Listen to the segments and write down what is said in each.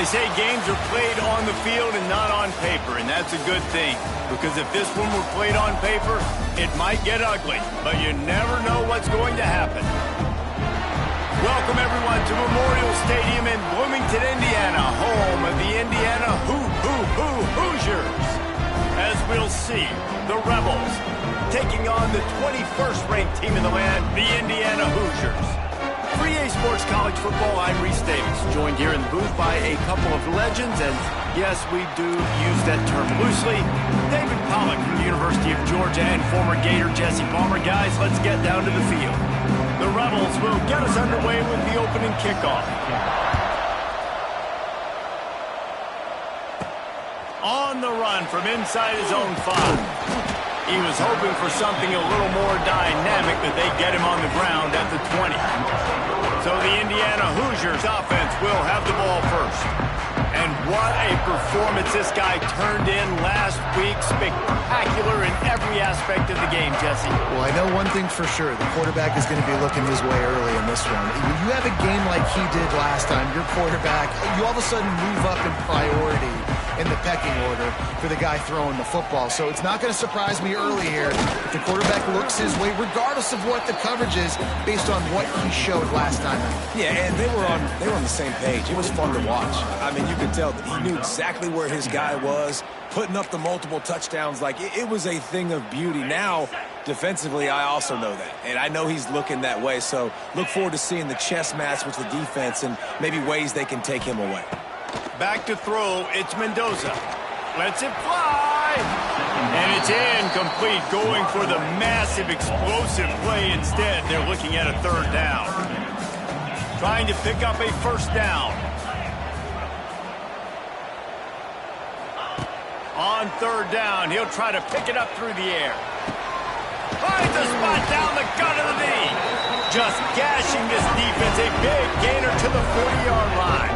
They say games are played on the field and not on paper, and that's a good thing. Because if this one were played on paper, it might get ugly. But you never know what's going to happen. Welcome, everyone, to Memorial Stadium in Bloomington, Indiana, home of the Indiana Hoosiers. As we'll see, the Rebels taking on the 21st ranked team in the land, the Indiana Hoosiers. For EA Sports College Football, I'm Reese Davis, joined here in the booth by a couple of legends, and yes, we do use that term loosely. David Pollack from the University of Georgia and former Gator Jesse Palmer. Guys, let's get down to the field. The Rebels will get us underway with the opening kickoff. On the run from inside his own 5. He was hoping for something a little more dynamic, but they get him on the ground at the 20. So the Indiana Hoosiers offense will have the ball first. And what a performance this guy turned in last week. Spectacular in every aspect of the game, Jesse. Well, I know one thing for sure. The quarterback is going to be looking his way early in this one. When you have a game like he did last time, your quarterback, you all of a sudden move up in priority in the pecking order for the guy throwing the football. So it's not going to surprise me early here if the quarterback looks his way, regardless of what the coverage is, based on what he showed last time. Yeah, and they were on the same page. It was fun to watch. I mean, you could tell that he knew exactly where his guy was, putting up the multiple touchdowns. Like, it was a thing of beauty. Now, defensively, I also know that. And I know he's looking that way. So look forward to seeing the chess match with the defense and maybe ways they can take him away. Back to throw, it's Mendoza. Lets it fly. And it's incomplete, going for the massive explosive play instead. They're looking at a 3rd down. Trying to pick up a 1st down. On 3rd down, he'll try to pick it up through the air. Finds a spot down the gut of the knee. Just gashing this defense. A big gainer to the 40-yard line.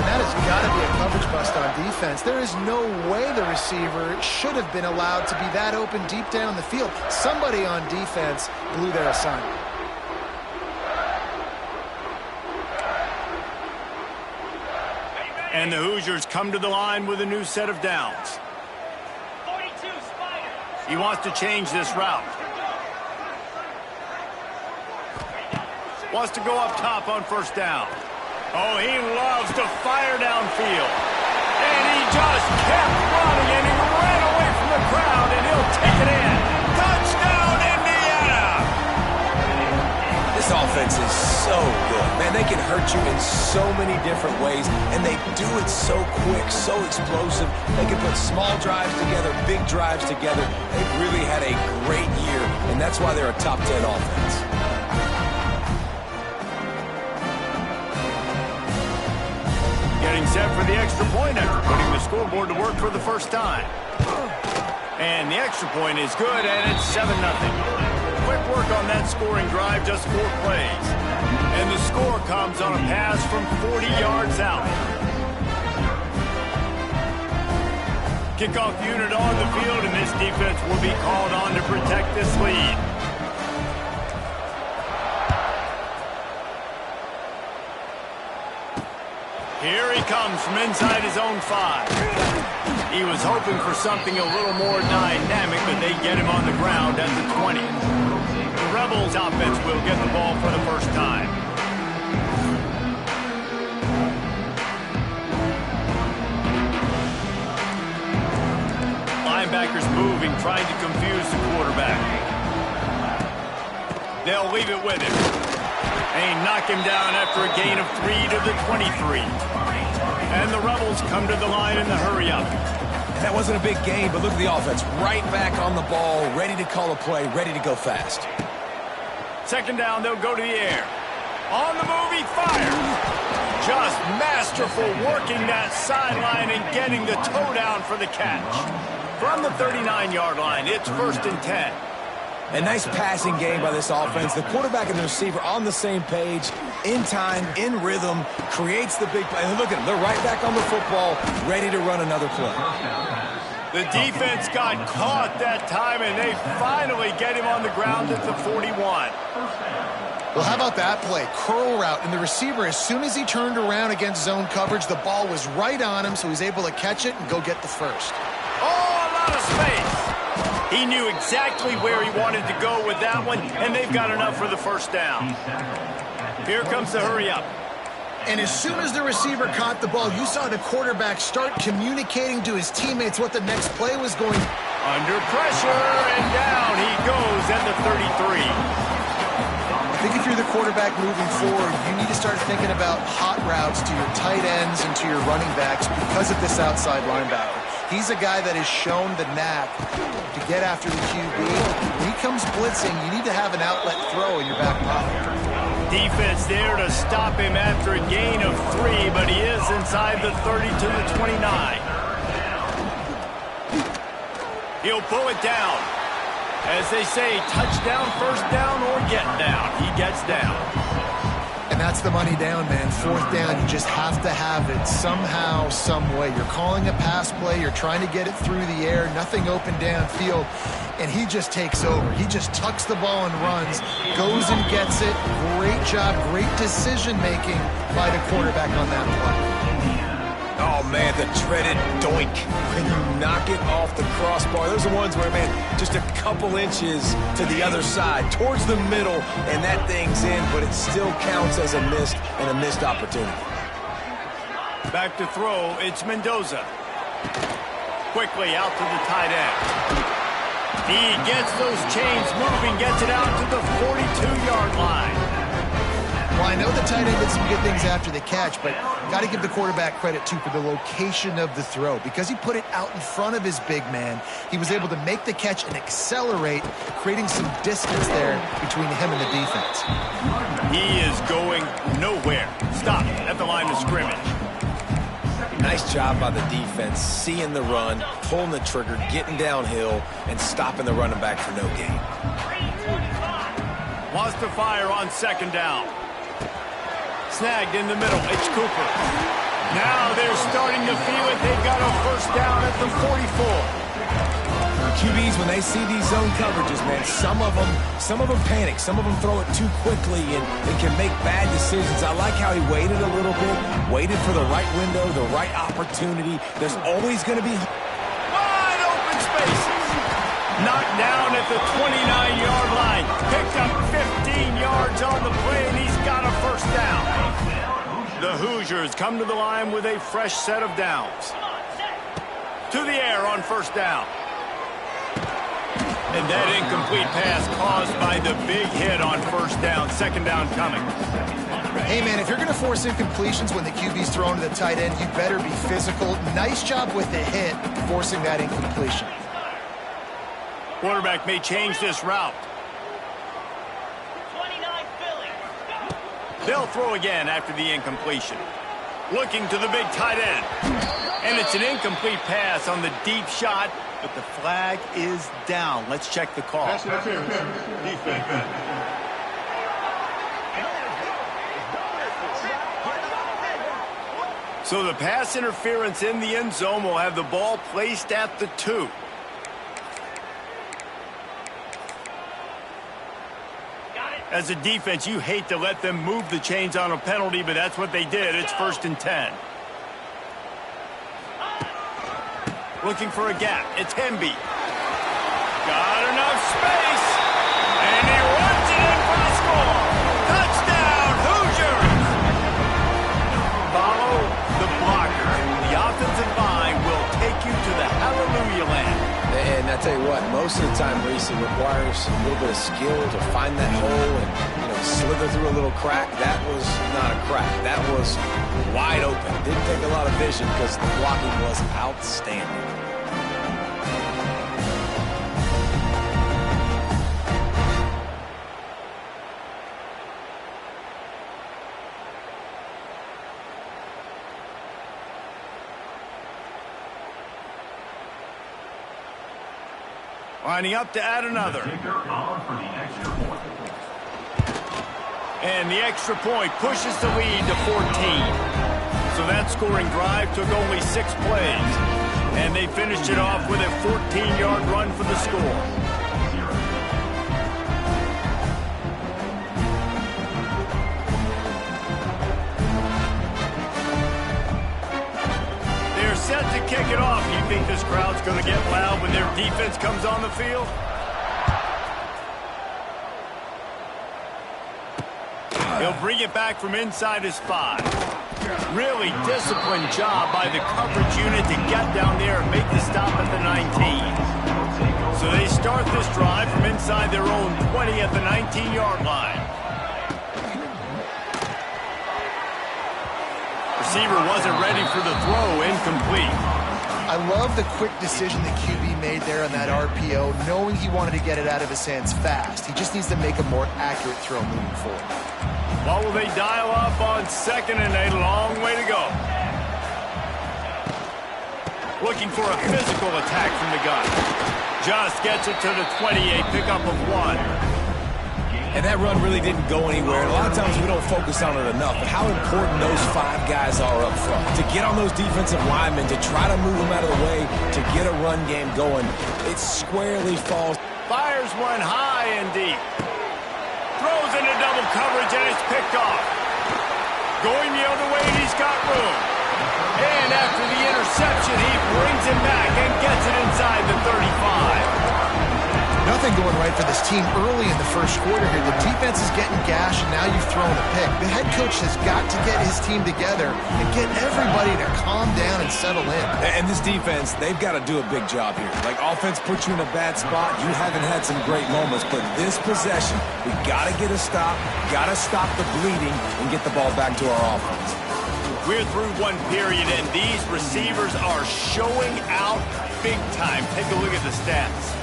That has got to be a coverage bust on defense. There is no way the receiver should have been allowed to be that open deep down the field. Somebody on defense blew their assignment. And the Hoosiers come to the line with a new set of downs. He wants to change this route. Wants to go up top on 1st down. Oh, he loves to fire downfield. And he just kept running, and he ran away from the crowd, and he'll take it in. Touchdown, Indiana! This offense is so good. Man, they can hurt you in so many different ways, and they do it so quick, so explosive. They can put small drives together, big drives together. They've really had a great year, and that's why they're a top 10 offense. Getting set for the extra point after putting the scoreboard to work for the 1st time. And the extra point is good, and it's 7-0. Quick work on that scoring drive, just 4 plays. And the score comes on a pass from 40 yards out. Kickoff unit on the field, and this defense will be called on to protect this lead. Here he comes from inside his own 5. He was hoping for something a little more dynamic, but they get him on the ground at the 20. The Rebels offense will get the ball for the 1st time. Linebackers moving, trying to confuse the quarterback. They'll leave it with him. They knock him down after a gain of 3 to the 23. And the Rebels come to the line in the hurry-up. That wasn't a big game, but look at the offense. Right back on the ball, ready to call a play, ready to go fast. 2nd down, they'll go to the air. On the move, he fires. Just masterful working that sideline and getting the toe down for the catch. From the 39-yard line, it's 1st and 10. A nice passing game by this offense. The quarterback and the receiver on the same page, in time, in rhythm, creates the big play. And look at them. They're right back on the football, ready to run another play. The defense got caught that time, and they finally get him on the ground at the 41. Well, how about that play? Curl route, and the receiver, as soon as he turned around against zone coverage, the ball was right on him, so he's able to catch it and go get the first. Oh, a lot of space. He knew exactly where he wanted to go with that one, and they've got enough for the first down. Here comes the hurry up. And as soon as the receiver caught the ball, you saw the quarterback start communicating to his teammates what the next play was going. Under pressure, and down he goes at the 33. I think if you're the quarterback moving forward, you need to start thinking about hot routes to your tight ends and to your running backs because of this outside linebacker. He's a guy that has shown the knack to get after the QB. When he comes blitzing, you need to have an outlet throw in your back pocket. Defense there to stop him after a gain of 3, but he is inside the 30 to the 29. He'll pull it down. As they say, touchdown, first down, or get down. He gets down. And that's the money down, man. Fourth down, you just have to have it somehow, some way. You're calling a pass play. You're trying to get it through the air. Nothing open downfield. And he just takes over. He just tucks the ball and runs, goes and gets it. Great job, great decision-making by the quarterback on that play. Oh, man, the dreaded doink. When you knock it off the crossbar, those are ones where, man, just a couple inches to the other side, towards the middle, and that thing's in, but it still counts as a missed opportunity. Back to throw, it's Mendoza. Quickly out to the tight end. He gets those chains moving, gets it out to the 42-yard line. Well, I know the tight end did some good things after the catch, but got to give the quarterback credit, too, for the location of the throw. Because he put it out in front of his big man, he was able to make the catch and accelerate, creating some distance there between him and the defense. He is going nowhere. Stop at the line of scrimmage. Nice job by the defense, seeing the run, pulling the trigger, getting downhill, and stopping the running back for no gain. Lost to fire on second down. Snagged in the middle. It's Cooper. Now they're starting to feel it. They've got a first down at the 44. QBs, when they see these zone coverages, man, some of them panic. Some of them throw it too quickly and can make bad decisions. I like how he waited a little bit, waited for the right window, the right opportunity. There's always going to be wide open spaces. Knocked down at the 29-yard line. Picked up 15 yards on the play, and he's got a first down. The Hoosiers come to the line with a fresh set of downs. To the air on first down. And that incomplete pass caused by the big hit on first down. Second down coming. Hey, man, if you're going to force incompletions when the QB's thrown to the tight end, you better be physical. Nice job with the hit, forcing that incompletion. Quarterback may change this route. They'll throw again after the incompletion. Looking to the big tight end. And it's an incomplete pass on the deep shot, but the flag is down. Let's check the call. Pass interference. Defense. So the pass interference in the end zone will have the ball placed at the 2. As a defense, you hate to let them move the chains on a penalty, but that's what they did. It's 1st and 10. Looking for a gap. It's Hemby. Got enough space. And he runs it in for the score. Touchdown, Hoosiers. Follow the blocker. The offensive line will take you to the hallelujah land. And I tell you what, most of the time, Reese, it requires a little bit of skill to find that hole and, slither through a little crack. That was not a crack. That was wide open. Didn't take a lot of vision because the blocking was outstanding. Lining up to add another. And the extra point pushes the lead to 14. So that scoring drive took only 6 plays. And they finished it off with a 14-yard run for the score. defense comes on the field. He'll bring it back from inside his 5. Really disciplined job by the coverage unit to get down there and make the stop at the 19. So they start this drive from inside their own 20 at the 19-yard line. Receiver wasn't ready for the throw, incomplete. I love the quick decision the QB made there on that RPO, knowing he wanted to get it out of his hands fast. He just needs to make a more accurate throw moving forward. What will they dial up on 2nd and a long way to go? Looking for a physical attack from the gun. Just gets it to the 28, pickup of 1. And that run really didn't go anywhere. And a lot of times we don't focus on it enough, but how important those 5 guys are up front. To get on those defensive linemen, to try to move them out of the way, to get a run game going, it squarely falls. Fires one high and deep. Throws into double coverage, and it's picked off. Going the other way, and he's got room. And after the interception, he brings it back and gets it inside the 35. Nothing going right for this team early in the first quarter here. The defense is getting gashed, and now you've thrown a pick. The head coach has got to get his team together and get everybody to calm down and settle in. And this defense, they've got to do a big job here. Like, offense puts you in a bad spot. You haven't had some great moments, but this possession, we got to get a stop, got to stop the bleeding, and get the ball back to our offense. We're through one period, and these receivers are showing out big time. Take a look at the stats.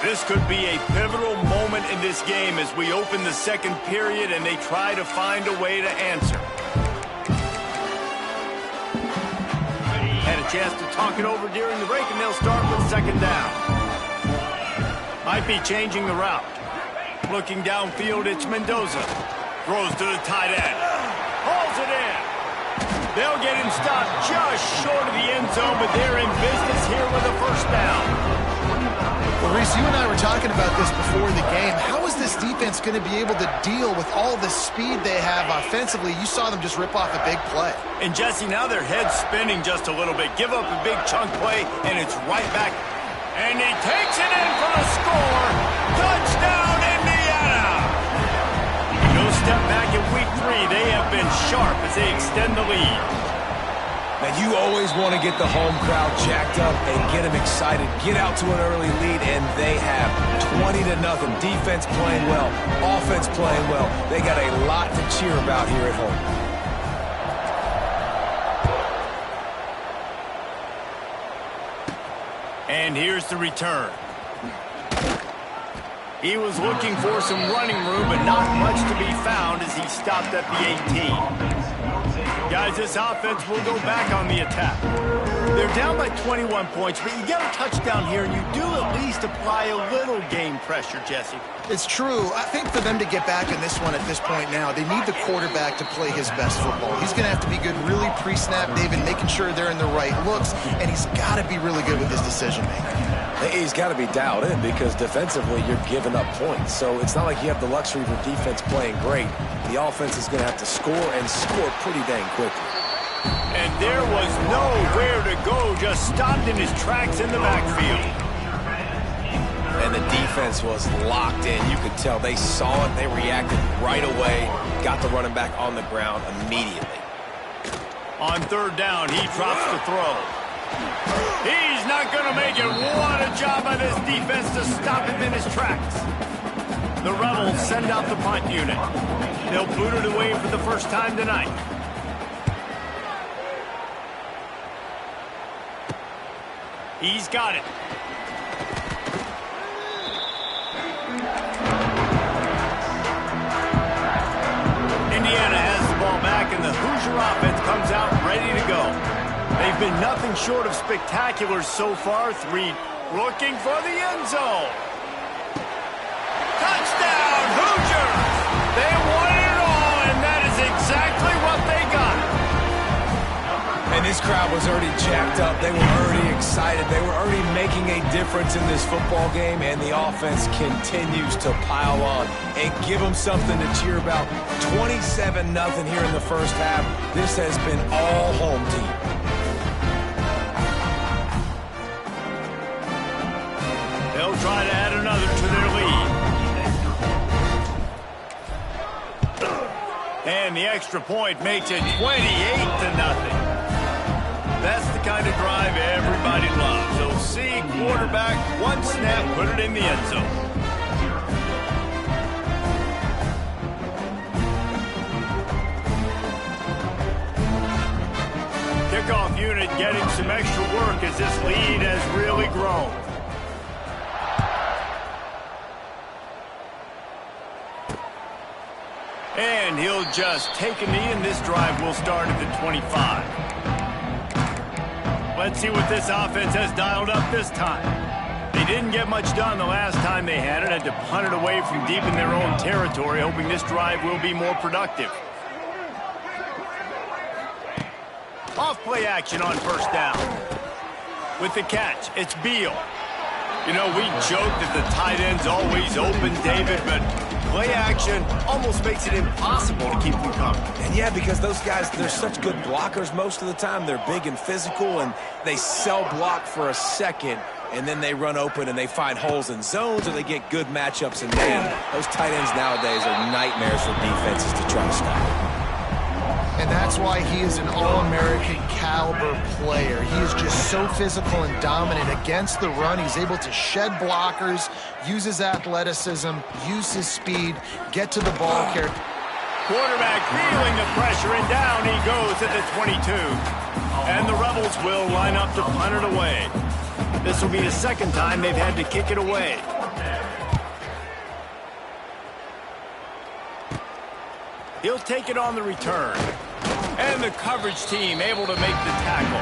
This could be a pivotal moment in this game as we open the second period and they try to find a way to answer. Had a chance to talk it over during the break, and they'll start with 2nd down. Might be changing the route. Looking downfield, it's Mendoza. Throws to the tight end. Hauls it in. They'll get him stopped just short of the end zone, but they're in business here with a first down. Well, Reese, you and I were talking about this before the game. How is this defense going to be able to deal with all the speed they have offensively? You saw them just rip off a big play. And, Jesse, now their head's spinning just a little bit. Give up a big chunk play, and it's right back. And he takes it in for the score. Touchdown, Indiana! No step back in week 3. They have been sharp as they extend the lead. Now, you always want to get the home crowd jacked up and get them excited, get out to an early lead, and they have 20-0. Defense playing well, offense playing well. They got a lot to cheer about here at home. And here's the return. He was looking for some running room, but not much to be found as he stopped at the 18. Guys, this offense will go back on the attack. They're down by 21 points, but you get a touchdown here, and you do at least apply a little game pressure, Jesse. It's true. I think for them to get back in this one at this point now, they need the quarterback to play his best football. He's going to have to be good really pre-snap, David, making sure they're in the right looks, and he's got to be really good with his decision-making. He's got to be dialed in because defensively you're giving up points. So it's not like you have the luxury of your defense playing great. The offense is going to have to score and score pretty dang quickly. And there was nowhere to go, just stopped in his tracks in the backfield. And the defense was locked in. You could tell they saw it. They reacted right away. Got the running back on the ground immediately. On 3rd down, he drops the throw. He's not going to make it. What a job by this defense to stop him in his tracks. The Rebels send out the punt unit. They'll boot it away for the first time tonight. He's got it. Indiana has the ball back, and the Hoosier offense comes out ready to go. They've been nothing short of spectacular so far. 3 looking for the end zone. Touchdown, Hoosiers! They won it all, and that is exactly what they got. And This crowd was already jacked up. They were already excited. They were already making a difference in this football game, and the offense continues to pile on and give them something to cheer about. 27-0 here in the first half. This has been all home team. They'll try to add another to their lead. And the extra point makes it 28-0. That's the kind of drive everybody loves. They'll see quarterback, one snap, put it in the end zone. Kickoff unit getting some extra work as this lead has really grown. And he'll just take a knee, and this drive will start at the 25. Let's see what this offense has dialed up this time. They didn't get much done the last time they had it. Had to punt it away from deep in their own territory, hoping this drive will be more productive. Off play action on first down. With the catch, it's Beal. You know, we joke that the tight end's always open, David, but play action almost makes it impossible to keep them coming. And yeah, because those guys, they're such good blockers most of the time. They're big and physical, and they sell block for a second, and then they run open and they find holes in zones, or they get good matchups. And man, those tight ends nowadays are nightmares for defenses to try to stop. And that's why he is an all-American caliber player. He is just so physical and dominant against the run. He's able to shed blockers, use his athleticism, use his speed, get to the ball carrier. Quarterback feeling the pressure, and down he goes at the 22. And the Rebels will line up to punt it away. This will be the second time they've had to kick it away. He'll take it on the return. And the coverage team able to make the tackle.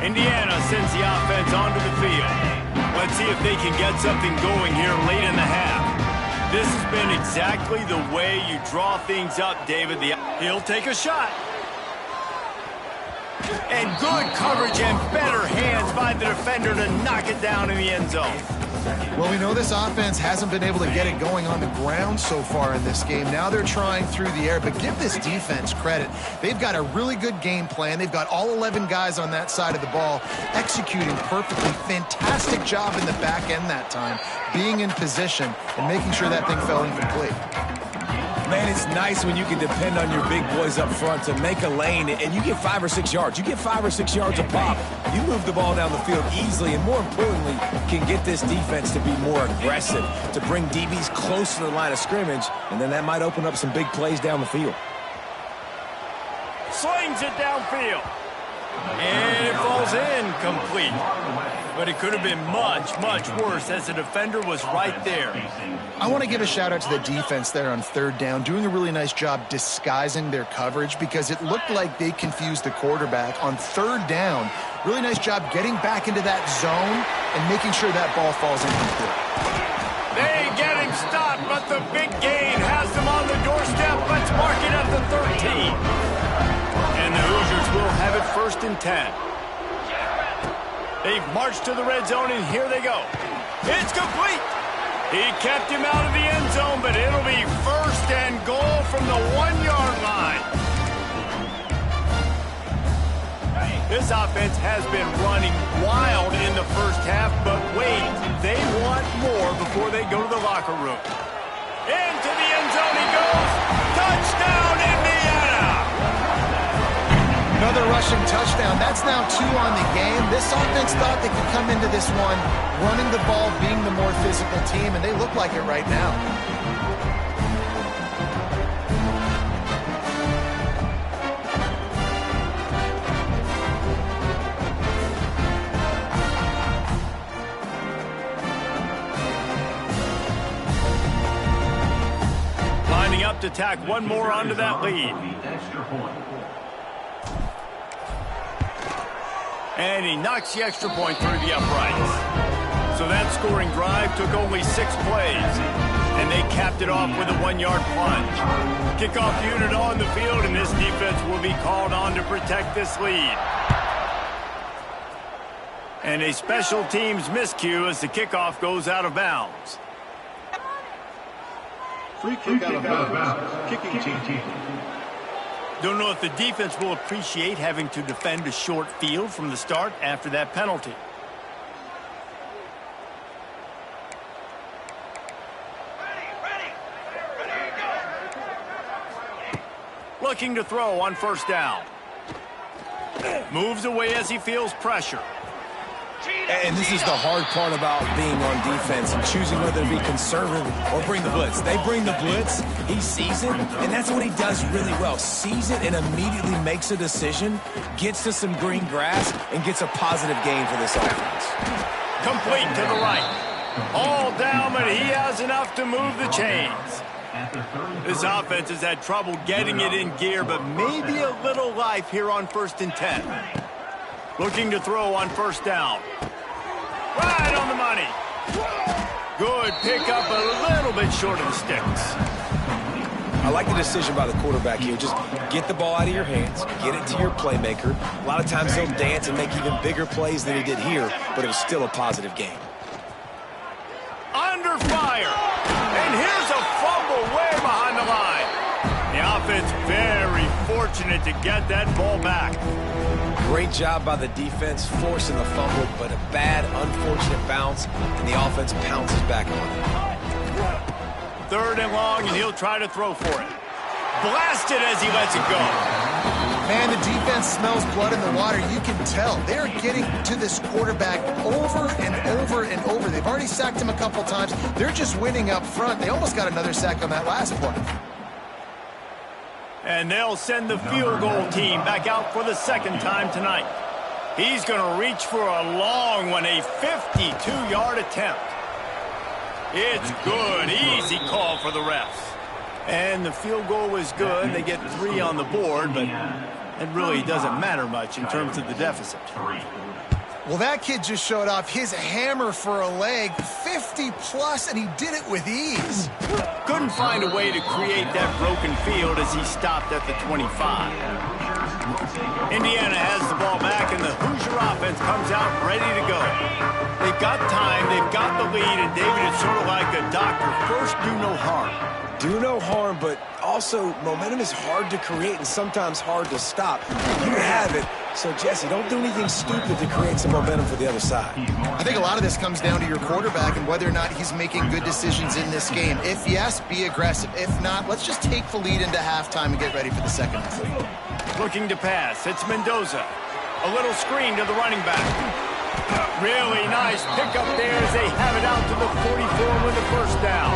Indiana sends the offense onto the field. Let's see if they can get something going here late in the half. This has been exactly the way you draw things up, David. He'll take a shot. And good coverage and better hands by the defender to knock it down in the end zone. Well, we know this offense hasn't been able to get it going on the ground so far in this game. Now they're trying through the air, but give this defense credit. They've got a really good game plan. They've got all 11 guys on that side of the ball executing perfectly. Fantastic job in the back end that time, being in position and making sure that thing fell incomplete. Man, it's nice when you can depend on your big boys up front to make a lane, and you get 5 or 6 yards. You get 5 or 6 yards a pop. You move the ball down the field easily, and more importantly, can get this defense to be more aggressive, to bring DBs close to the line of scrimmage, and then that might open up some big plays down the field. Slings it downfield. And it falls in complete. But it could have been much, much worse as the defender was right there. I want to give a shout out to the defense there on third down, doing a really nice job disguising their coverage because it looked like they confused the quarterback on third down. Really nice job getting back into that zone and making sure that ball falls incomplete. They get him stopped, but the big gain has them on the doorstep. Let's mark it at the 13. And the Hoosiers will have it 1st and 10. They've marched to the red zone, and here they go. It's complete. He kept him out of the end zone, but it'll be 1st and goal from the 1-yard line. This offense has been running wild in the first half, but wait, they want more before they go to the locker room. Into the end zone he goes. Touchdown, Indiana! Another rushing touchdown. That's now 2 on the game. This offense thought they could come into this one running the ball, being the more physical team, and they look like it right now. Lining up to tack one more onto that lead. And he knocks the extra point through the uprights. So that scoring drive took only 6 plays. And they capped it off with a 1-yard plunge. Kickoff unit on the field, and this defense will be called on to protect this lead. And a special teams miscue as the kickoff goes out of bounds. Free kick out of bounds. Kicking team. Don't know if the defense will appreciate having to defend a short field from the start after that penalty. Looking to throw on first down. Moves away as he feels pressure. And this is the hard part about being on defense and choosing whether to be conservative or bring the blitz. They bring the blitz, he sees it, and that's what he does really well. Sees it and immediately makes a decision, gets to some green grass, and gets a positive gain for this offense. Complete to the right. All down, but he has enough to move the chains. This offense has had trouble getting it in gear, but maybe a little life here on 1st and 10. Looking to throw on first down. Right on the money. Good pickup, a little bit short of the sticks. I like the decision by the quarterback here. Just get the ball out of your hands, get it to your playmaker. A lot of times he'll dance and make even bigger plays than he did here, but it was still a positive game. Under fire. And here's a fumble way behind the line. The offense very fortunate to get that ball back. Great job by the defense forcing the fumble, but a bad, unfortunate bounce, and the offense pounces back on it. 3rd and long, and he'll try to throw for it. Blasted as he lets it go. Man, the defense smells blood in the water. You can tell. They're getting to this quarterback over and over and over. They've already sacked him a couple times. They're just winning up front. They almost got another sack on that last play. And they'll send the field goal team back out for the 2nd time tonight. He's going to reach for a long one, a 52-yard attempt. It's good. Easy call for the refs. And the field goal was good. They get 3 on the board, but it really doesn't matter much in terms of the deficit. Well, that kid just showed off his hammer for a leg, 50-plus, and he did it with ease. Couldn't find a way to create that broken field as he stopped at the 25. Indiana has the ball back, and the Hoosier offense comes out ready to go. They've got time, they've got the lead, and David, it's sort of like a doctor. First, do no harm. Do no harm, but also momentum is hard to create and sometimes hard to stop. You have it, so Jesse, don't do anything stupid to create some momentum for the other side. I think a lot of this comes down to your quarterback and whether or not he's making good decisions in this game. If yes, be aggressive. If not, let's just take the lead into halftime and get ready for the second half. Looking to pass, it's Mendoza. A little screen to the running back. Really nice pickup there as they have it out to the 44 with the first down.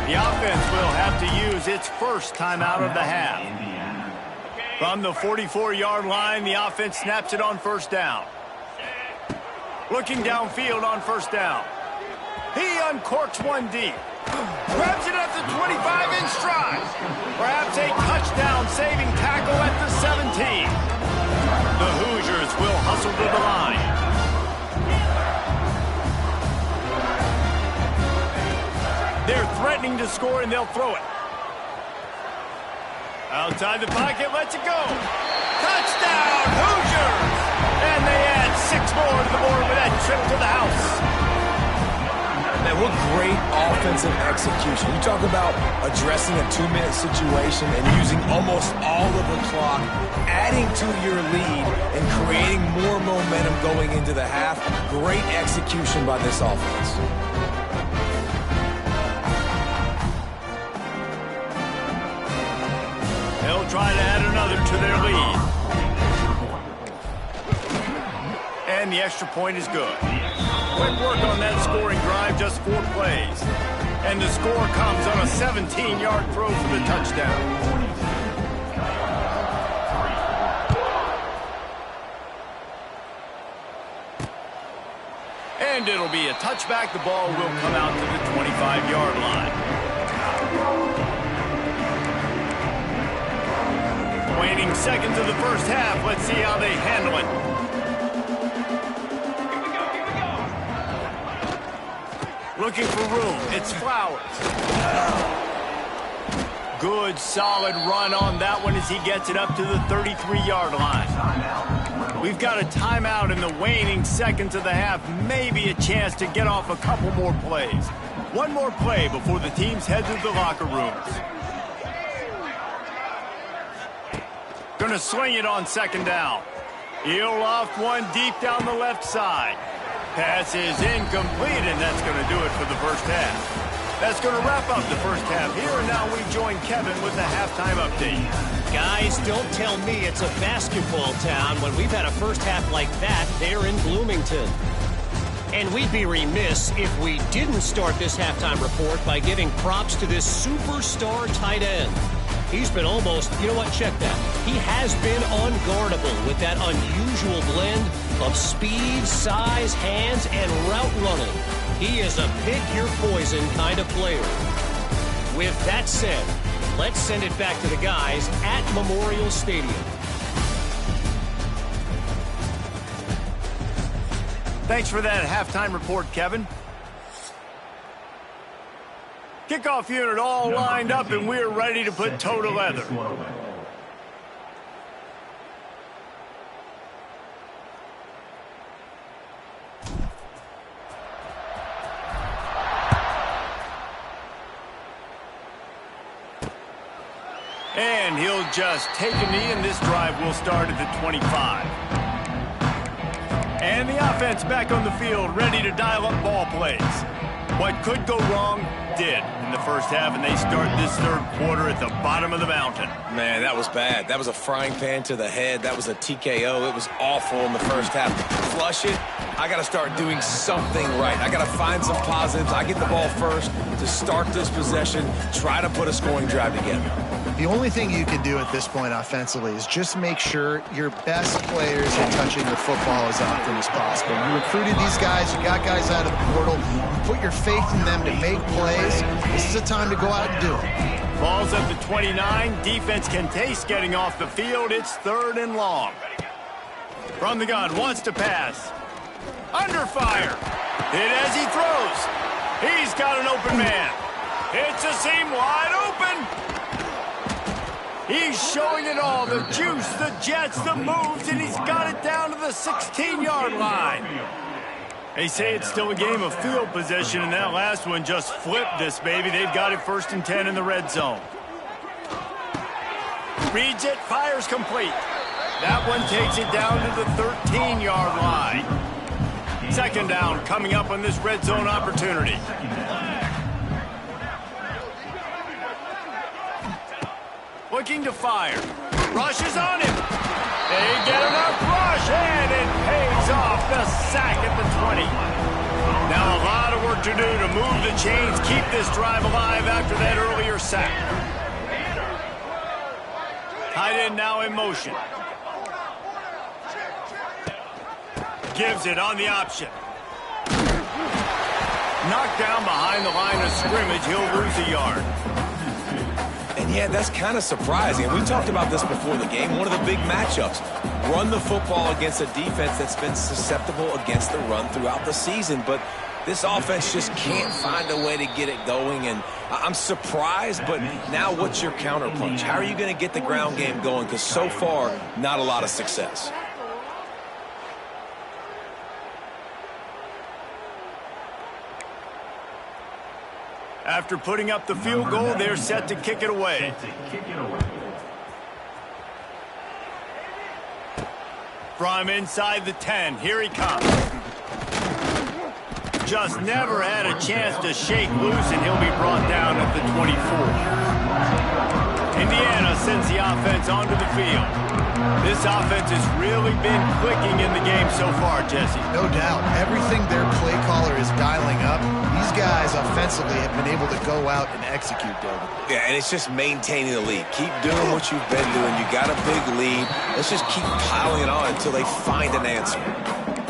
The offense will have to use its first timeout of the half. From the 44-yard line, the offense snaps it on first down. Looking downfield on first down. He uncorks one deep. Grabs it at the 25 in stride. Perhaps a touchdown-saving tackle at the 17. The Hoosiers will hustle to the line. They're threatening to score, and they'll throw it. Outside the pocket, lets it go. Touchdown, Hoosiers! And they add 6 more to the board with that trip to the house. Man, what great offensive execution. You talk about addressing a 2-minute situation and using almost all of the clock, adding to your lead, and creating more momentum going into the half. Great execution by this offense. They'll try to add another to their lead. And the extra point is good. Quick work on that scoring drive, just 4 plays. And the score comes on a 17-yard throw for the touchdown. And it'll be a touchback. The ball will come out to the 25-yard line. Waning seconds of the first half. Let's see how they handle it. Looking for room. It's Flowers. Good, solid run on that one as he gets it up to the 33-yard line. We've got a timeout in the waning seconds of the half. Maybe a chance to get off a couple more plays. One more play before the teams head to the locker rooms. Gonna swing it on second down. He'll loft one deep down the left side. Pass is incomplete, and that's going to do it for the first half. That's going to wrap up the first half here, and now we join Kevin with the halftime update. Guys, don't tell me it's a basketball town when we've had a first half like that there in Bloomington. And we'd be remiss if we didn't start this halftime report by giving props to this superstar tight end. He's been almost, you know what, check that. He has been unguardable with that unusual blend of speed, size, hands, and route running. He is a pick-your-poison kind of player. With that said, let's send it back to the guys at Memorial Stadium. Thanks for that halftime report, Kevin. Kickoff unit all lined up, and we're ready to put toe to leather. And he'll just take a knee, and this drive will start at the 25. And the offense back on the field, ready to dial up ball plays. What could go wrong did in the first half, and they start this third quarter at the bottom of the mountain. Man, that was bad. That was a frying pan to the head. That was a TKO. It was awful in the first half. Flush it. I got to start doing something right. I got to find some positives. I get the ball first to start this possession, try to put a scoring drive together. The only thing you can do at this point offensively is just make sure your best players are touching the football as often as possible. You recruited these guys, you got guys out of the portal, you put your faith in them to make plays. This is a time to go out and do it. Ball's up to 29. Defense can taste getting off the field. It's third and long. From the gun, wants to pass. Under fire. Hit as he throws. He's got an open man. Hits a seam wide open. He's showing it all, the juice, the jets, the moves, and he's got it down to the 16-yard line. They say it's still a game of field possession, and that last one just flipped this baby. They've got it 1st and 10 in the red zone. Reads it, fires complete. That one takes it down to the 13-yard line. Second down coming up on this red zone opportunity. Looking to fire. Rush is on him. They get enough rush, and it pays off. The sack at the 20. Now a lot of work to do to move the chains, keep this drive alive after that earlier sack. Tight end now in motion. Gives it on the option. Knocked down behind the line of scrimmage. He'll lose a yard. And yeah, that's kind of surprising. We talked about this before the game. One of the big matchups. Run the football against a defense that's been susceptible against the run throughout the season. But this offense just can't find a way to get it going. And I'm surprised, but now what's your counterpunch? How are you going to get the ground game going? Because so far, not a lot of success. After putting up the field goal, they're set to kick it away. From inside the 10, here he comes. Just never had a chance to shake loose, and he'll be brought down at the 24. Indiana sends the offense onto the field. This offense has really been clicking in the game so far, Jesse. No doubt. Everything their play caller is dialing up, these guys offensively have been able to go out and execute, David. Yeah, and it's just maintaining the lead. Keep doing what you've been doing. You got a big lead. Let's just keep piling it on until they find an answer.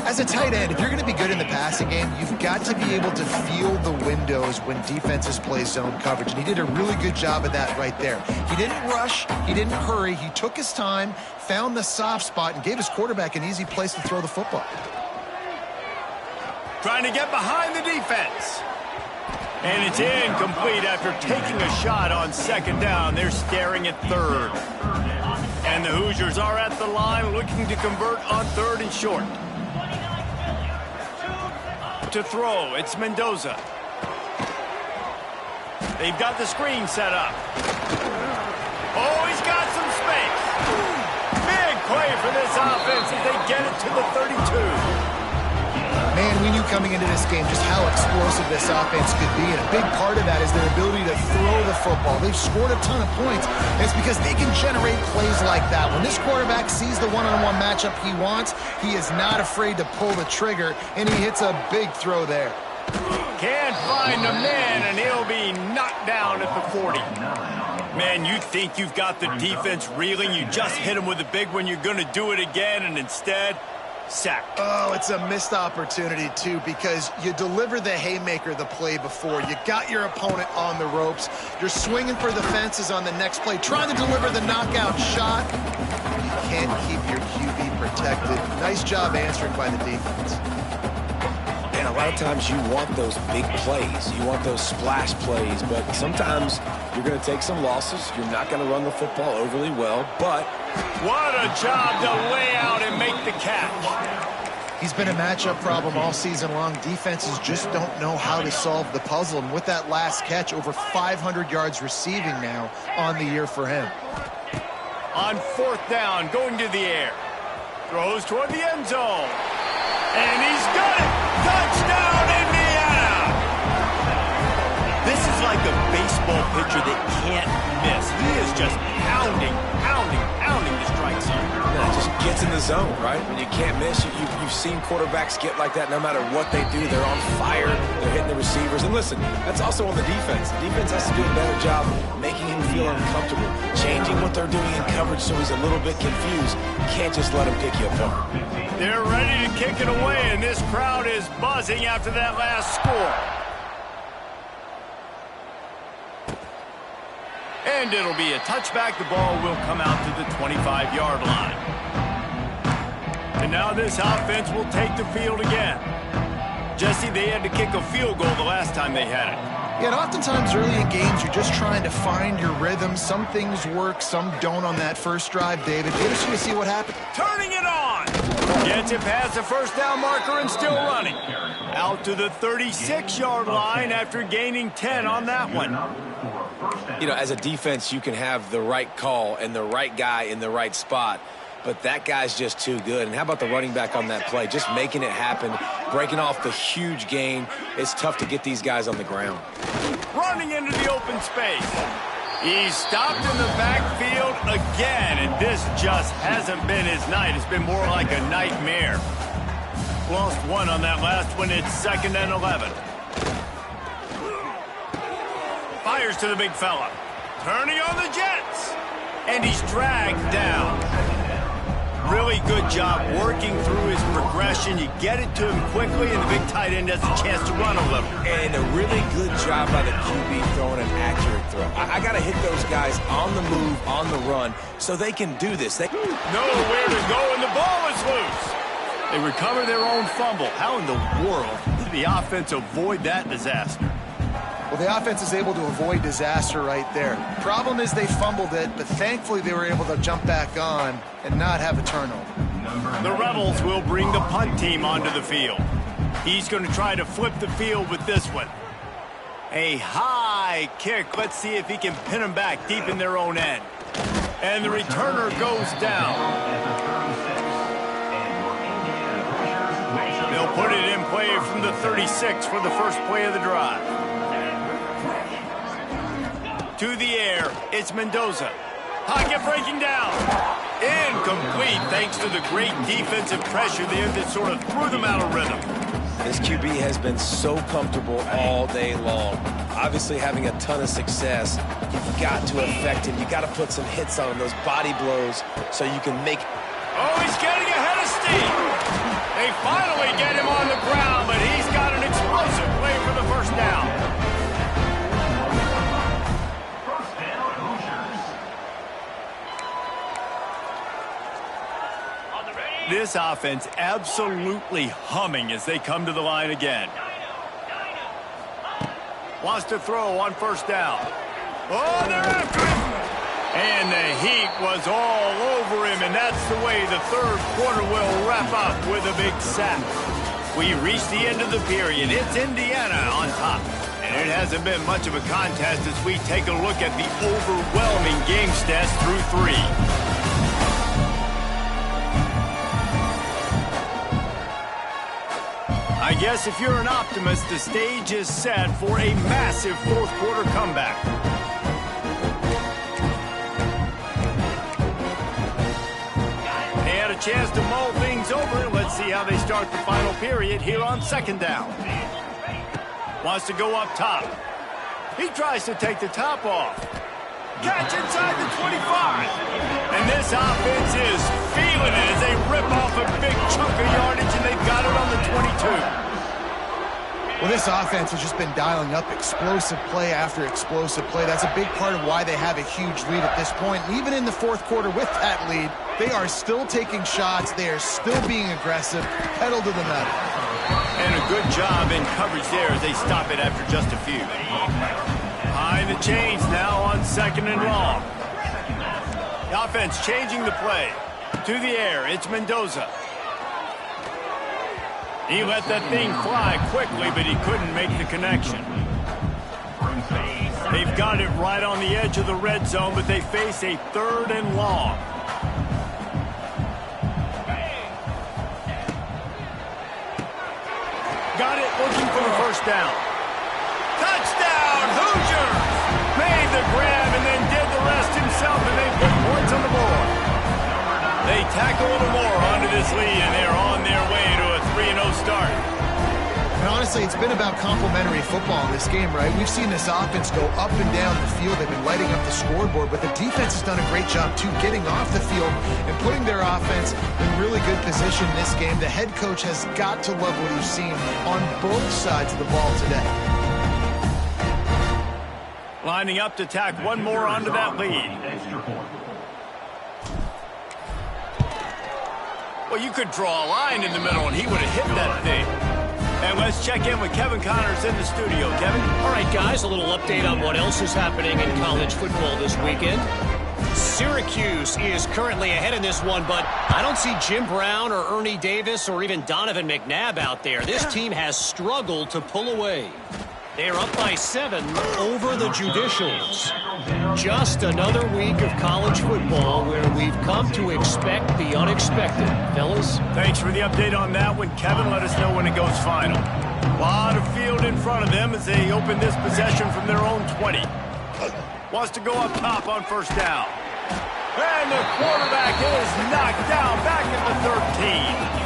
As a tight end, if you're going to be good in the passing game, you've got to be able to feel the windows when defenses play zone coverage. And he did a really good job of that right there. He didn't rush. He didn't hurry. He took his time, found the soft spot, and gave his quarterback an easy place to throw the football. Trying to get behind the defense. And it's incomplete after taking a shot on second down. They're staring at third. And the Hoosiers are at the line looking to convert on third and short. To throw, it's Mendoza. They've got the screen set up. Oh, he's got some space. Big play for this offense as they get it to the 32. Man, we knew coming into this game just how explosive this offense could be, and a big part of that is their ability to throw the football. They've scored a ton of points, and it's because they can generate plays like that. When this quarterback sees the one-on-one matchup he wants, he is not afraid to pull the trigger, and he hits a big throw there. Can't find a man, and he'll be knocked down at the 40. Man, you think you've got the defense reeling. You just hit him with a big one. You're going to do it again, and instead, sack. Oh, it's a missed opportunity, too, because you deliver the haymaker the play before. You got your opponent on the ropes. You're swinging for the fences on the next play, trying to deliver the knockout shot. You can't keep your QB protected. Nice job answering by the defense. And a lot of times you want those big plays. You want those splash plays, but sometimes you're going to take some losses. You're not going to run the football overly well, but what a job to lay out and make the catch. He's been a matchup problem all season long. Defenses just don't know how to solve the puzzle. And with that last catch, over 500 yards receiving now on the year for him. On fourth down, going to the air. Throws toward the end zone. And he's got it. Touchdown, Indiana. This is like a baseball pitcher that can't miss. He is just pounding the strike zone. Yeah, it just gets in the zone, right? When you can't miss, you've seen quarterbacks get like that no matter what they do. They're on fire. They're hitting the receivers. And listen, that's also on the defense. The defense has to do a better job making him feel uncomfortable, changing what they're doing in coverage so he's a little bit confused. You can't just let him pick you apart. They're ready to kick it away, and this crowd is buzzing after that last score. And it'll be a touchback. The ball will come out to the 25-yard line. And now this offense will take the field again. Jesse, they had to kick a field goal the last time they had it. Yeah, and oftentimes early in games, you're just trying to find your rhythm. Some things work, some don't on that first drive, David. Interesting to see what happened. Turning it on. Gets it past the first down marker and still running. Out to the 36-yard line after gaining 10 on that one. You know, as a defense, you can have the right call and the right guy in the right spot, but that guy's just too good. And how about the running back on that play? Just making it happen, breaking off the huge gain. It's tough to get these guys on the ground. Running into the open space. He's stopped in the backfield again, and this just hasn't been his night. It's been more like a nightmare. Lost one on that last one. It's 2nd and 11. Fires to the big fella. Turning on the Jets. And he's dragged down. Really good job working through his progression. You get it to him quickly, and the big tight end has a chance to run a little. And a really good job by the QB throwing an accurate throw. I got to hit those guys on the move, on the run, so they can do this. Nowhere to go, and the ball is loose. They recover their own fumble. How in the world did the offense avoid that disaster? Well, the offense is able to avoid disaster right there. Problem is they fumbled it, but thankfully they were able to jump back on and not have a turnover. The Rebels will bring the punt team onto the field. He's going to try to flip the field with this one. A high kick. Let's see if he can pin them back deep in their own end. And the returner goes down. They'll put it in play from the 36 for the first play of the drive. To the air, it's Mendoza. Pocket breaking down. Incomplete thanks to the great defensive pressure there that sort of threw them out of rhythm. This QB has been so comfortable all day long. Obviously having a ton of success. You've got to affect him. You've got to put some hits on him, those body blows, so you can make... Oh, he's getting ahead of steam. They finally get him on the ground, but he's got an explosive play for the first down. This offense absolutely humming as they come to the line again. Wants to throw on first down. Oh, they're after him. And the heat was all over him, and that's the way the third quarter will wrap up with a big sack. We reached the end of the period. It's Indiana on top. And it hasn't been much of a contest as we take a look at the overwhelming game stats through 3. I guess if you're an optimist, the stage is set for a massive fourth quarter comeback. They had a chance to mull things over. Let's see how they start the final period here on second down. Wants to go up top. He tries to take the top off. Catch inside the 25. And this offense is feeling it as they rip off a big chunk of yardage, and they've got it on the 22. Well, this offense has just been dialing up explosive play after explosive play. That's a big part of why they have a huge lead at this point. And even in the fourth quarter with that lead, they are still taking shots. They are still being aggressive, pedal to the metal. And a good job in coverage there as they stop it after just a few. Behind the chains now on second and long. The offense changing the play. To the air, it's Mendoza. He let that thing fly quickly, but he couldn't make the connection. They've got it right on the edge of the red zone, but they face a third and long. Got it, looking for the first down. Touchdown, Hoosiers! Made the grab and then did the rest himself, and they put points on the board. They tack a little more onto this lead, and they're on their way to a 3-0 start. And honestly, it's been about complementary football in this game, right? We've seen this offense go up and down the field. They've been lighting up the scoreboard, but the defense has done a great job, too, getting off the field and putting their offense in really good position in this game. The head coach has got to love what he's seen on both sides of the ball today. Lining up to tack one more onto that lead. Well, you could draw a line in the middle, and he would have hit that thing. And let's check in with Kevin Connors in the studio. Kevin? All right, guys, a little update on what else is happening in college football this weekend. Syracuse is currently ahead in this one, but I don't see Jim Brown or Ernie Davis or even Donovan McNabb out there. This team has struggled to pull away. They're up by 7 over the Judicials. Just another week of college football where we've come to expect the unexpected. Fellas? Thanks for the update on that one, Kevin. Let us know when it goes final. A lot of field in front of them as they open this possession from their own 20. Wants to go up top on first down. And the quarterback is knocked down back at the 13.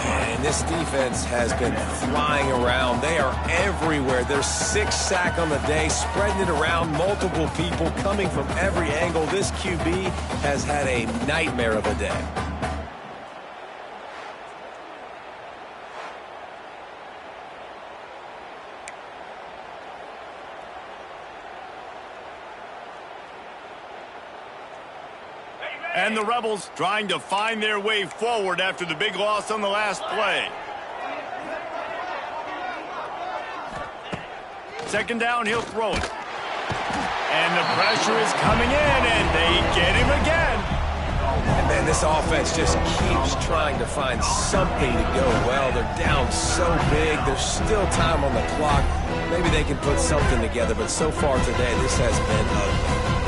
And this defense has been flying around. They are everywhere. There's 6 sacks on the day, spreading it around, multiple people coming from every angle. This QB has had a nightmare of a day. And the Rebels trying to find their way forward after the big loss on the last play. Second down, he'll throw it. And the pressure is coming in, and they get him again. And man, this offense just keeps trying to find something to go well. They're down so big. There's still time on the clock. Maybe they can put something together, but so far today, this has been ugly.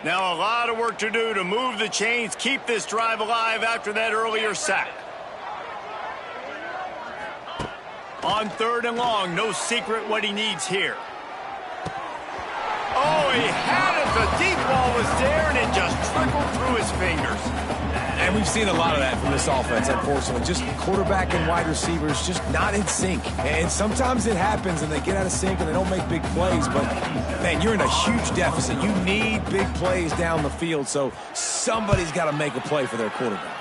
Now a lot of work to do to move the chains, keep this drive alive after that earlier sack. On third and long, no secret what he needs here. Oh, he had it. The deep ball was there, and it just trickled through his fingers. And we've seen a lot of that from this offense, unfortunately. Just quarterback and wide receivers just not in sync. And sometimes it happens, and they get out of sync, and they don't make big plays. But, man, you're in a huge deficit. You need big plays down the field, so somebody's got to make a play for their quarterback.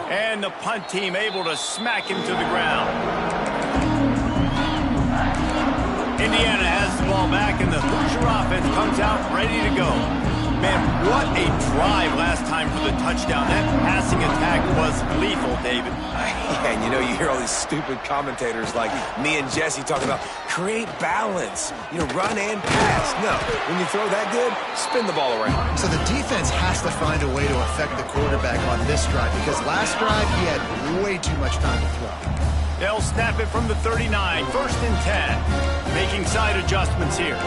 And the punt team able to smack him to the ground. Indiana has the ball back, and the Hoosier offense comes out ready to go. Man, what a drive last time for the touchdown. That passing attack was lethal, David. Yeah, and you know, you hear all these stupid commentators like me and Jesse talking about create balance, you know, run and pass. No, when you throw that good, spin the ball around. So the defense has to find a way to affect the quarterback on this drive because last drive he had way too much time to throw. They'll snap it from the 39, 1st and 10. Making side adjustments here.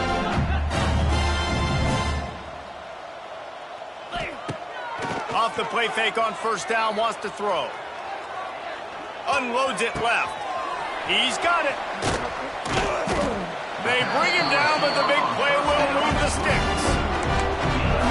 Off the play fake on 1st down, wants to throw. Unloads it left. He's got it. They bring him down, but the big play will move the sticks.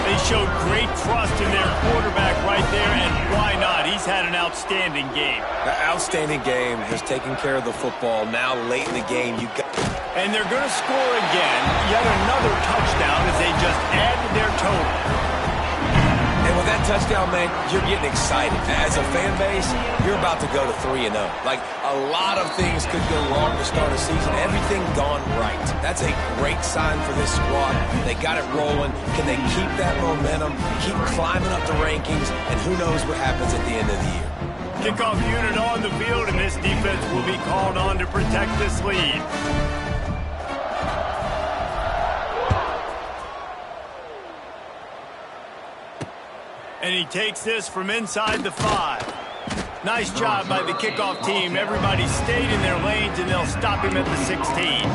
They showed great trust in their quarterback right there, and why not? He's had an outstanding game. An outstanding game, has taken care of the football. Now late in the game, you got... And they're going to score again. Yet another touchdown as they just add to their total. And with that touchdown, man, you're getting excited. As a fan base, you're about to go to 3-0. Like, a lot of things could go wrong to start a season. Everything gone right. That's a great sign for this squad. They got it rolling. Can they keep that momentum, keep climbing up the rankings, and who knows what happens at the end of the year. Kickoff unit on the field, and this defense will be called on to protect this lead. And he takes this from inside the 5. Nice job by the kickoff team. Everybody stayed in their lanes, and they'll stop him at the 16.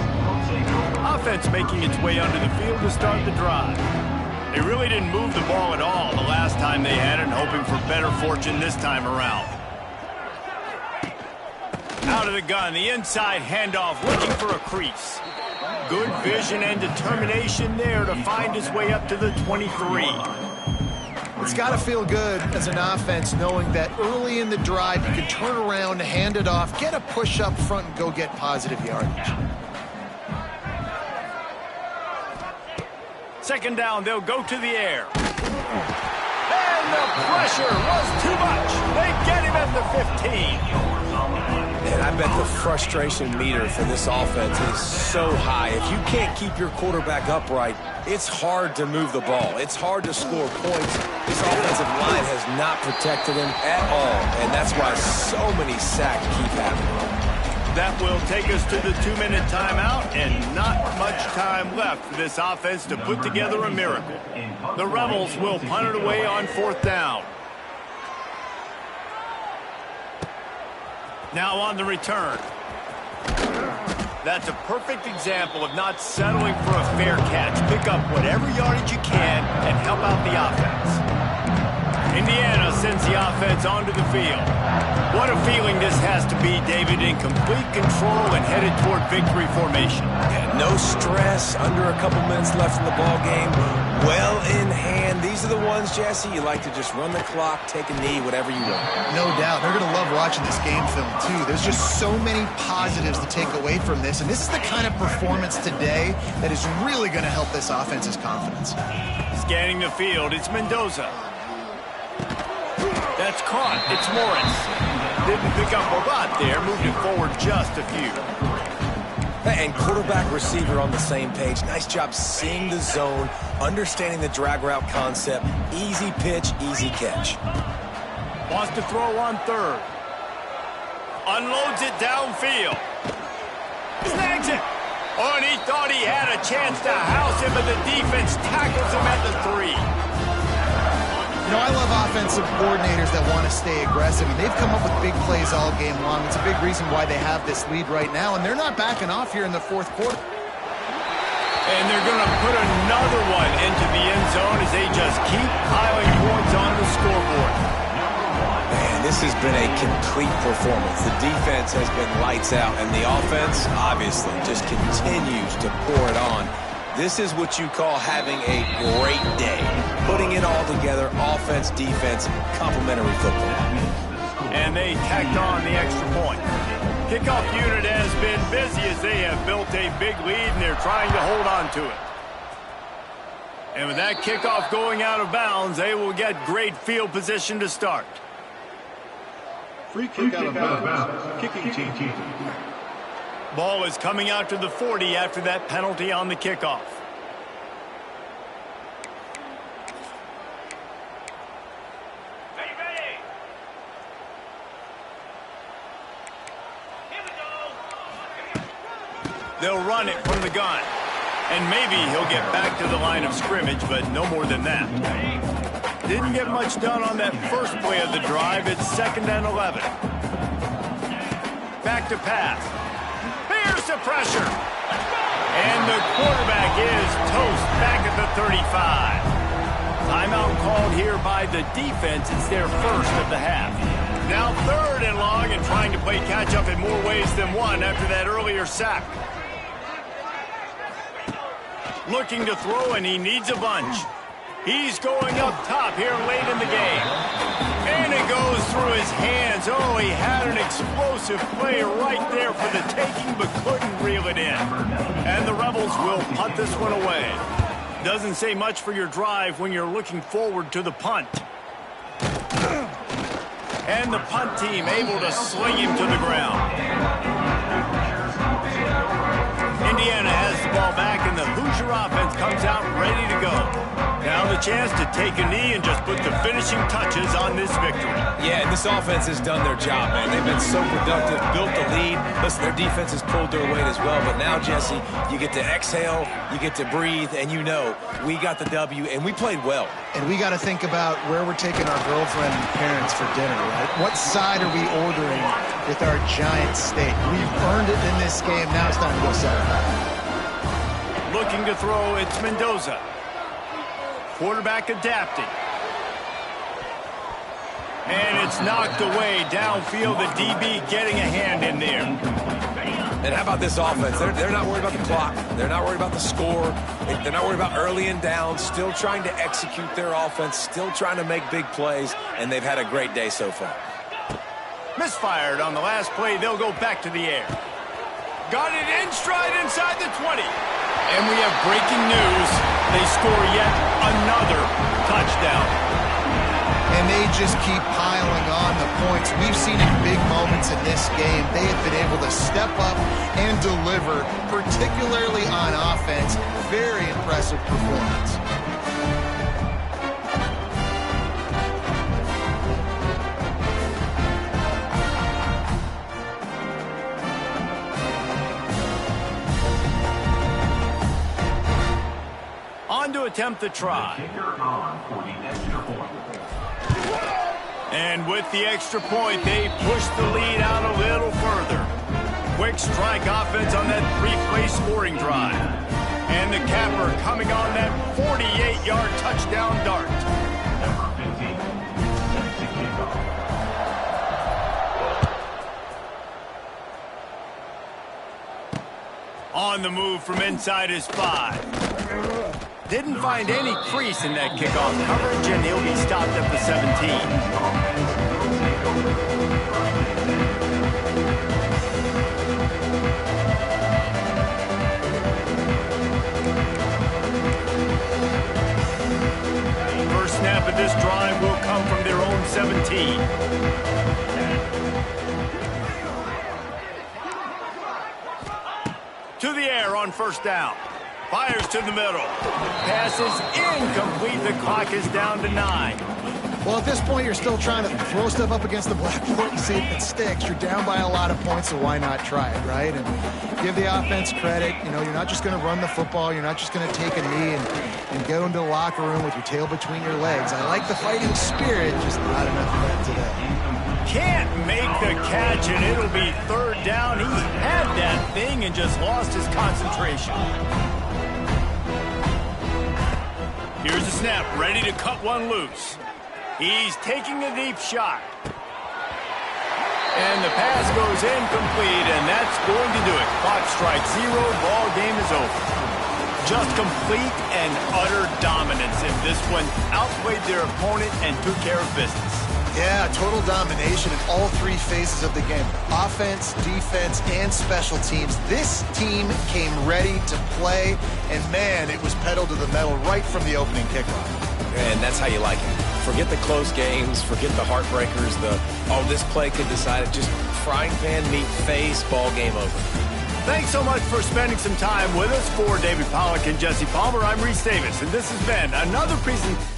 Offense making its way onto the field to start the drive. They really didn't move the ball at all the last time they had it, hoping for better fortune this time around. Out of the gun, the inside handoff, looking for a crease. Good vision and determination there to find his way up to the 23. It's got to feel good as an offense knowing that early in the drive you can turn around, hand it off, get a push up front, and go get positive yardage. 2nd down, they'll go to the air. And the pressure was too much. They get him at the 15. And I bet the frustration meter for this offense is so high. If you can't keep your quarterback upright, it's hard to move the ball. It's hard to score points. This offensive line has not protected him at all, and that's why so many sacks keep happening. That will take us to the 2-minute timeout, and not much time left for this offense to put together a miracle. The Rebels will punt it away on 4th down. Now on the return. That's a perfect example of not settling for a fair catch. Pick up whatever yardage you can and help out the offense. Indiana sends the offense onto the field. What a feeling this has to be, David, in complete control and headed toward victory formation. Yeah, no stress, under a couple minutes left in the ball game. Well in hand. These are the ones, Jesse, you like to just run the clock, take a knee, whatever you want. No doubt. They're going to love watching this game film, too. There's just so many positives to take away from this, and this is the kind of performance today that is really going to help this offense's confidence. Scanning the field, it's Mendoza. That's caught. It's Morris. Didn't pick up a lot there. Moved it forward just a few. And quarterback receiver on the same page. Nice job seeing the zone, understanding the drag route concept. Easy pitch, easy catch. Wants to throw on 3rd. Unloads it downfield. Snags it. Oh, and he thought he had a chance to house him, but the defense tackles him at the 3. You know, I love offensive coordinators that want to stay aggressive, and they've come up with big plays all game long. It's a big reason why they have this lead right now, and they're not backing off here in the 4th quarter. And they're going to put another one into the end zone as they just keep piling points on the scoreboard. Man, this has been a complete performance. The defense has been lights out, and the offense, obviously, just continues to pour it on. This is what you call having a great day. Putting it all together, offense, defense, complementary football. And they tacked on the extra point. Kickoff unit has been busy as they have built a big lead, and they're trying to hold on to it. And with that kickoff going out of bounds, they will get great field position to start. Free kick out of bounds. Kicking team. Ball is coming out to the 40 after that penalty on the kickoff. They'll run it from the gun. And maybe he'll get back to the line of scrimmage, but no more than that. Didn't get much done on that first play of the drive. It's 2nd and 11. Back to pass. Here's the pressure. And the quarterback is toast back at the 35. Timeout called here by the defense. It's their first of the half. Now 3rd and long and trying to play catch-up in more ways than one after that earlier sack. Looking to throw, and he needs a bunch. He's going up top here late in the game. And it goes through his hands. Oh, he had an explosive play right there for the taking, but couldn't reel it in. And the Rebels will punt this one away. Doesn't say much for your drive when you're looking forward to the punt. And the punt team able to sling him to the ground. Indiana has the ball back, and the Hoosier offense comes out ready to go. Now the chance to take a knee and just put the finishing touches on this victory. Yeah, and this offense has done their job, man. They've been so productive, built the lead. Listen, their defense has pulled their weight as well. But now, Jesse, you get to exhale, you get to breathe, and you know we got the W, and we played well. And we got to think about where we're taking our girlfriend and parents for dinner, right? What side are we ordering with our giant steak? We've earned it in this game. Now it's time to go celebrate. Looking to throw, it's Mendoza. Quarterback adapting. And it's knocked away downfield. The DB getting a hand in there. And how about this offense? They're not worried about the clock. They're not worried about the score. They're not worried about early and down. Still trying to execute their offense. Still trying to make big plays. And they've had a great day so far. Misfired on the last play. They'll go back to the air. Got it in stride inside the 20. And we have breaking news. They score yet another touchdown. And they just keep piling on the points. We've seen in big moments in this game, they have been able to step up and deliver, particularly on offense. Very impressive performance. On to attempt the try. And with the extra point, they push the lead out a little further. Quick strike offense on that 3-play scoring drive. And the capper coming on that 48-yard touchdown dart. On the move from inside his 5. Didn't find any crease in that kickoff coverage, and he'll be stopped at the 17. First snap of this drive will come from their own 17. To the air on first down. Fires to the middle. Pass is incomplete. The clock is down to 9. Well, at this point, you're still trying to throw stuff up against the blackboard and see if it sticks. You're down by a lot of points, so why not try it, right? And give the offense credit. You know, you're not just going to run the football. You're not just going to take a knee and go into the locker room with your tail between your legs. I like the fighting spirit, just not enough of that today. Can't make the catch, and it'll be 3rd down. He had that thing and just lost his concentration. Here's the snap, ready to cut one loose. He's taking a deep shot. And the pass goes incomplete, and that's going to do it. Clock strikes 0, ball game is over. Just complete and utter dominance in this one. Outplayed their opponent and took care of business. Yeah, total domination in all 3 phases of the game. Offense, defense, and special teams. This team came ready to play, and man, it was pedal to the metal right from the opening kickoff. And that's how you like it. Forget the close games, forget the heartbreakers, this play could decide it. Just frying pan meat face, ball game over. Thanks so much for spending some time with us. For David Pollack and Jesse Palmer, I'm Reese Davis, and this has been another presentation